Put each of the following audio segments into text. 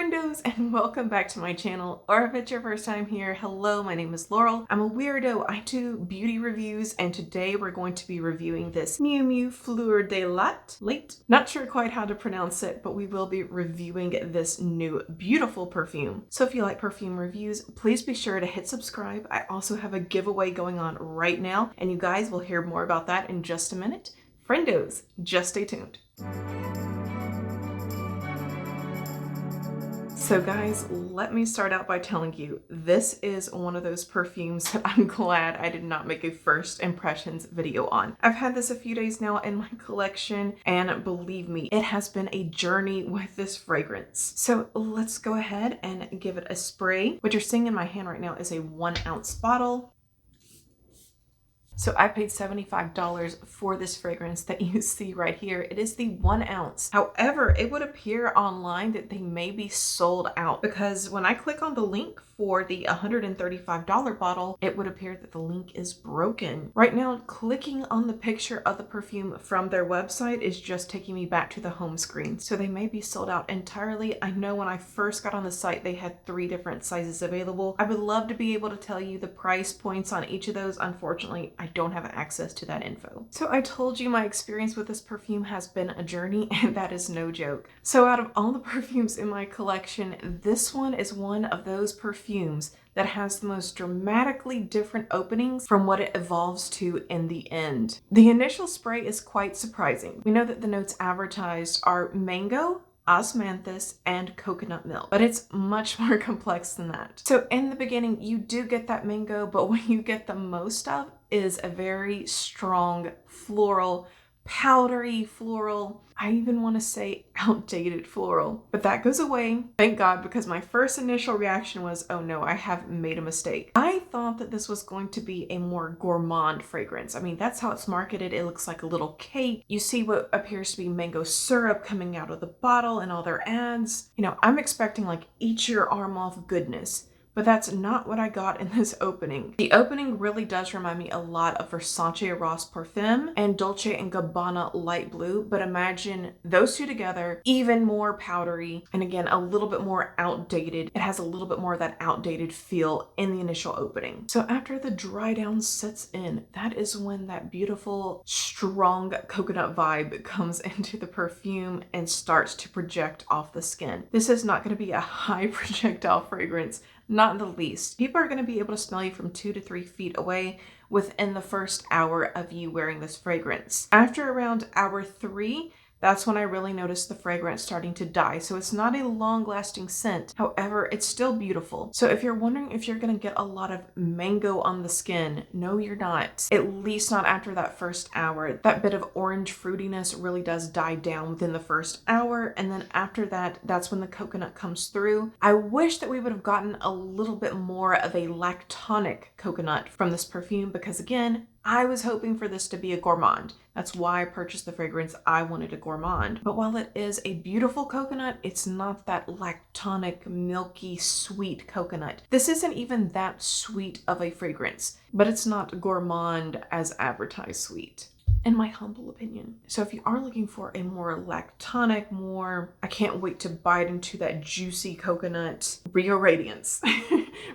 Friendos, and welcome back to my channel, or if it's your first time here, hello, my name is Laurel. I'm a weirdo. I do beauty reviews, and today we're going to be reviewing this Miu Miu Fleur De Lait. Not sure quite how to pronounce it, but we will be reviewing this new beautiful perfume. So if you like perfume reviews, please be sure to hit subscribe. I also have a giveaway going on right now, and you guys will hear more about that in just a minute. Friendos, just stay tuned. So guys, let me start out by telling you, this is one of those perfumes that I'm glad I did not make a first impressions video on. I've had this a few days now in my collection, and believe me, it has been a journey with this fragrance. So let's go ahead and give it a spray. What you're seeing in my hand right now is a 1 ounce bottle. So I paid $75 for this fragrance that you see right here. It is the 1 ounce. However, it would appear online that they may be sold out, because when I click on the link for the $135 bottle, it would appear that the link is broken. Right now, clicking on the picture of the perfume from their website is just taking me back to the home screen. So they may be sold out entirely. I know when I first got on the site, they had 3 different sizes available. I would love to be able to tell you the price points on each of those. Unfortunately, I don't have access to that info. So I told you my experience with this perfume has been a journey, and that is no joke. So out of all the perfumes in my collection, this one is one of those perfumes that has the most dramatically different openings from what it evolves to in the end. The initial spray is quite surprising. We know that the notes advertised are mango, osmanthus, and coconut milk, but it's much more complex than that. So in the beginning, you do get that mango, but what you get the most of is a very strong floral, powdery floral, I even want to say outdated floral, but that goes away, thank God, because my first initial reaction was, oh no, I have made a mistake. I thought that this was going to be a more gourmand fragrance. I mean, that's how it's marketed. It looks like a little cake. You see what appears to be mango syrup coming out of the bottle in all their ads. You know, I'm expecting like eat your arm off goodness. But that's not what I got in this opening. The opening really does remind me a lot of Versace Ross Parfum and Dolce & Gabbana Light Blue, but imagine those two together, even more powdery, and again, a little bit more outdated. It has a little bit more of that outdated feel in the initial opening. So after the dry down sets in, that is when that beautiful, strong coconut vibe comes into the perfume and starts to project off the skin. This is not going to be a high projectile fragrance. Not in the least. People are going to be able to smell you from 2 to 3 feet away within the first hour of you wearing this fragrance. After around hour 3, that's when I really noticed the fragrance starting to die. So it's not a long-lasting scent. However, it's still beautiful. So if you're wondering if you're going to get a lot of mango on the skin, no, you're not. At least not after that first hour. That bit of orange fruitiness really does die down within the first hour. And then after that, that's when the coconut comes through. I wish that we would have gotten a little bit more of a lactonic coconut from this perfume, because again, I was hoping for this to be a gourmand. That's why I purchased the fragrance. I wanted a gourmand. But while it is a beautiful coconut, it's not that lactonic, milky, sweet coconut. This isn't even that sweet of a fragrance, but it's not gourmand as advertised sweet, in my humble opinion. So if you are looking for a more lactonic, more, I can't wait to bite into that juicy coconut, Rio Radiance.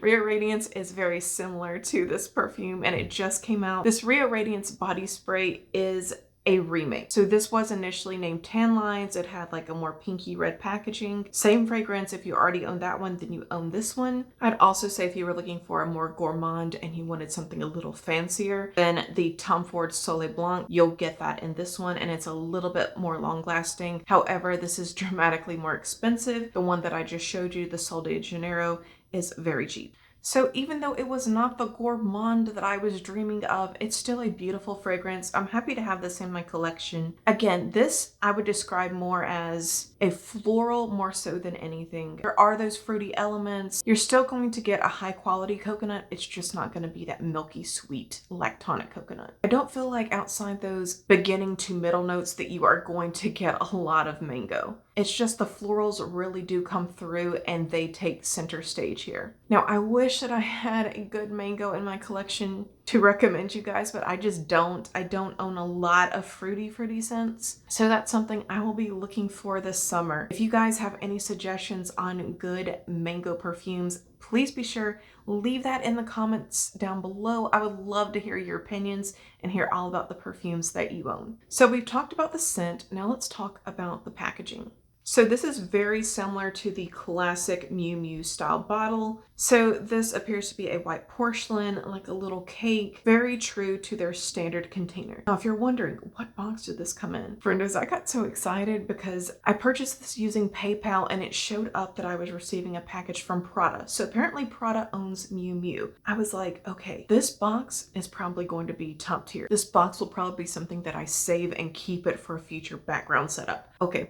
Rio Radiance is very similar to this perfume, and it just came out. This Rio Radiance body spray is a remake. So this was initially named Tan Lines. It had like a more pinky red packaging. Same fragrance. If you already own that one, then you own this one. I'd also say if you were looking for a more gourmand and you wanted something a little fancier, then the Tom Ford Soleil Blanc, you'll get that in this one, and it's a little bit more long lasting. However, this is dramatically more expensive. The one that I just showed you, the Sol de Janeiro, is very cheap. So even though it was not the gourmand that I was dreaming of, it's still a beautiful fragrance. I'm happy to have this in my collection. Again, this I would describe more as a floral more so than anything. There are those fruity elements. You're still going to get a high quality coconut. It's just not going to be that milky sweet lactonic coconut. I don't feel like outside those beginning to middle notes that you are going to get a lot of mango. It's just the florals really do come through and they take center stage here. Now, I wish that I had a good mango in my collection. to recommend you guys, but I just don't. I don't own a lot of fruity scents. So that's something I will be looking for this summer. If you guys have any suggestions on good mango perfumes, please be sure leave that in the comments down below. I would love to hear your opinions and hear all about the perfumes that you own. So we've talked about the scent. Now let's talk about the packaging. So this is very similar to the classic Miu Miu style bottle. So this appears to be a white porcelain, like a little cake, very true to their standard container. Now, if you're wondering, what box did this come in? Friendos, I got so excited because I purchased this using PayPal and it showed up that I was receiving a package from Prada. So apparently Prada owns Miu Miu. I was like, okay, this box is probably going to be top tier. This box will probably be something that I save and keep it for a future background setup. Okay.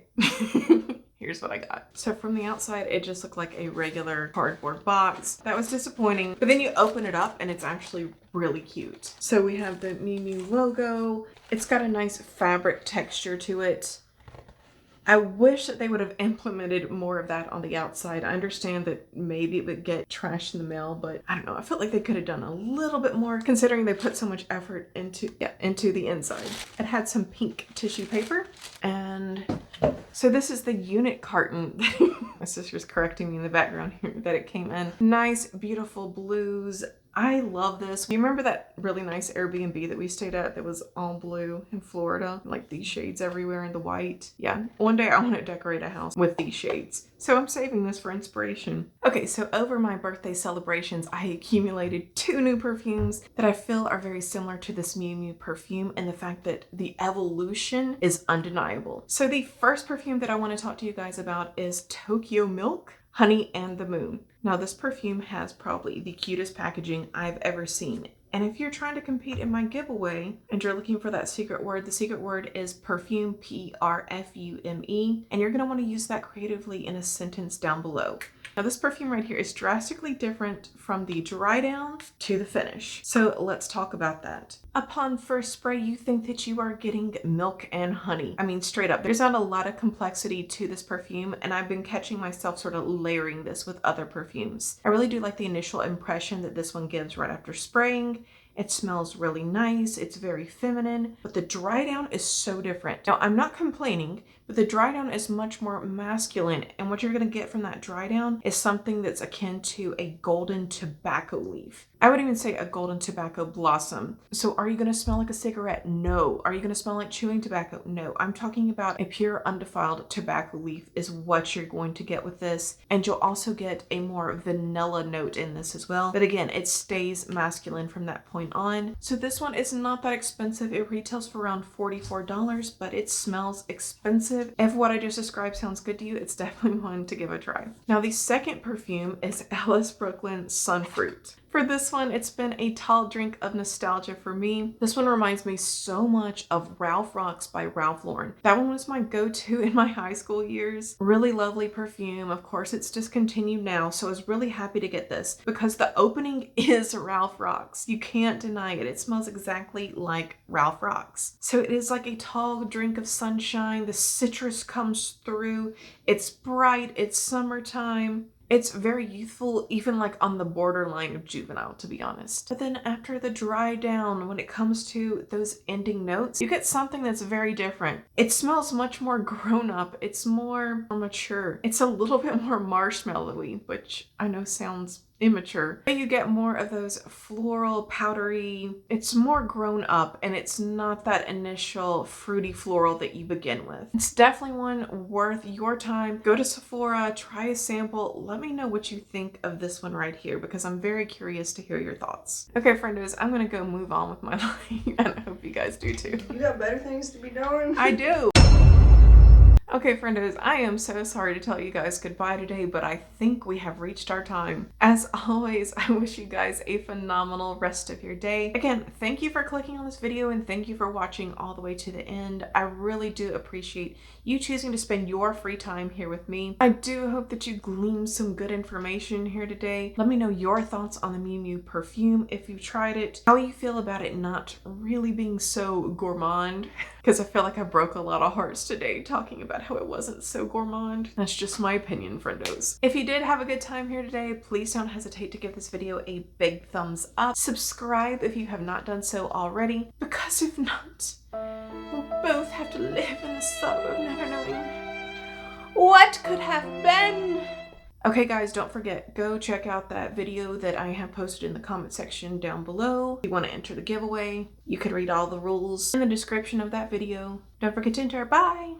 Here's what I got. So from the outside, it just looked like a regular cardboard box. That was disappointing. But then you open it up and it's actually really cute. So we have the Miu Miu logo. It's got a nice fabric texture to it. I wish that they would have implemented more of that on the outside. I understand that maybe it would get trashed in the mail, but I don't know. I felt like they could have done a little bit more considering they put so much effort into the inside. It had some pink tissue paper, and so this is the unit carton. My sister's correcting me in the background here that it came in. Nice, beautiful blues. I love this. You remember that really nice Airbnb that we stayed at that was all blue in Florida? Like these shades everywhere and the white. Yeah, one day I want to decorate a house with these shades. So I'm saving this for inspiration. Okay, so over my birthday celebrations, I accumulated 2 new perfumes that I feel are very similar to this Miu Miu perfume, and the fact that the evolution is undeniable. So the first perfume that I want to talk to you guys about is Tokyo Milk, Honey and the Moon. Now this perfume has probably the cutest packaging I've ever seen. And if you're trying to compete in my giveaway and you're looking for that secret word, the secret word is perfume, P-R-F-U-M-E. And you're gonna wanna use that creatively in a sentence down below. Now this perfume right here is drastically different from the dry down to the finish. So let's talk about that. Upon first spray, you think that you are getting milk and honey. I mean, straight up, there's not a lot of complexity to this perfume, and I've been catching myself sort of layering this with other perfumes. I really do like the initial impression that this one gives right after spraying. It smells really nice. It's very feminine, but the dry down is so different. Now, I'm not complaining, but the dry down is much more masculine. And what you're going to get from that dry down is something that's akin to a golden tobacco leaf. I would even say a golden tobacco blossom. So are you going to smell like a cigarette? No. Are you going to smell like chewing tobacco? No. I'm talking about a pure undefiled tobacco leaf is what you're going to get with this. And you'll also get a more vanilla note in this as well. But again, it stays masculine from that point on. So this one is not that expensive. It retails for around $44, but it smells expensive. If what I just described sounds good to you, it's definitely one to give a try. Now the second perfume is Alice Brooklyn Sunfruit. For this one, it's been a tall drink of nostalgia for me. This one reminds me so much of Ralph Rocks by Ralph Lauren. That one was my go-to in my high school years. Really lovely perfume. Of course, it's discontinued now, so I was really happy to get this because the opening is Ralph Rocks. You can't deny it. It smells exactly like Ralph Rocks. So it is like a tall drink of sunshine. The citrus comes through. It's bright. It's summertime. It's very youthful, even like on the borderline of juvenile, to be honest. But then after the dry down, when it comes to those ending notes, you get something that's very different. It smells much more grown up. It's more mature. It's a little bit more marshmallowy, which I know sounds immature, but you get more of those floral, powdery, it's more grown up, and it's not that initial fruity floral that you begin with. It's definitely one worth your time. Go to Sephora, try a sample. Let me know what you think of this one right here because I'm very curious to hear your thoughts. Okay, friendos, I'm gonna go move on with my life, and I hope you guys do too. You got better things to be doing? I do. Okay, friendos, I am so sorry to tell you guys goodbye today, but I think we have reached our time. As always, I wish you guys a phenomenal rest of your day. Again, thank you for clicking on this video and thank you for watching all the way to the end. I really do appreciate you choosing to spend your free time here with me. I do hope that you gleaned some good information here today. Let me know your thoughts on the Miu Miu perfume if you've tried it, how you feel about it not really being so gourmand, because I feel like I broke a lot of hearts today talking about about how it wasn't so gourmand. That's just my opinion, friendos. If you did have a good time here today, please don't hesitate to give this video a big thumbs up. Subscribe if you have not done so already, because if not, we'll both have to live in the sorrow of never knowing what could have been. Okay guys, don't forget, go check out that video that I have posted in the comment section down below. If you want to enter the giveaway, you can read all the rules in the description of that video. Don't forget to enter. Bye!